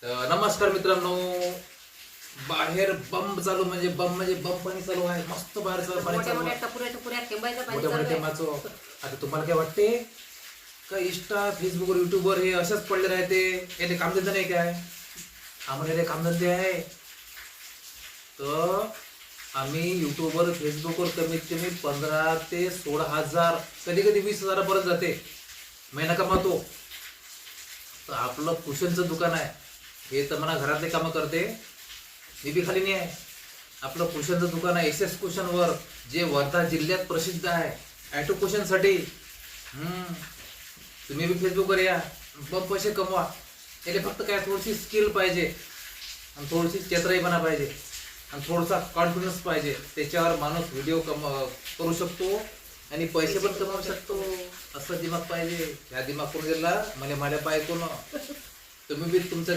तर नमस्कार मित्रांनो, बाहेर बंब चालू म्हणजे बंब पाणी चालू आहे. मस्त बाहेर पाणी मोठ्या चालू मोठ्या आहे. टपुऱ्या टपुऱ्या थेंबायचं पाणी मोठ्या मोठ्या चालू आहे. थेंबाचं. आता तुम्हाला काय वाटते का इंस्टा फेसबुकवर युट्यूबवर हे अशाच पडले राहते, याले कामधंदा नाही काय? आम्हाला याले कामधंदे आहे. तर आम्ही युट्यूबवर फेसबुकवर कमीत कमी 15 ते 16,000 कधी कधी 20,000 जाते महिना कमावतो. तर आपलं कुशनचं दुकान आहे. हे तर मला घरातले कामं करते, मी बी खाली नाही आहे. आपलं कुशनचं दुकान आहे SS कुशनवर, जे वर्धा जिल्ह्यात प्रसिद्ध आहे ॲटो कुशनसाठी. तुम्ही बी फेसबुकवर या, बघ पैसे कमवा. याला फक्त काय थोडीशी स्किल पाहिजे आणि थोडीशी चेतराईपणा पाहिजे आणि थोडासा कॉन्फिडन्स पाहिजे. त्याच्यावर माणूस व्हिडिओ करू शकतो आणि पैसे पण कमवू शकतो. असं दिमाग पाहिजे. ह्या दिमाग करून गेला मला माझ्या बायकोनं. तुम्ही बी तुमचं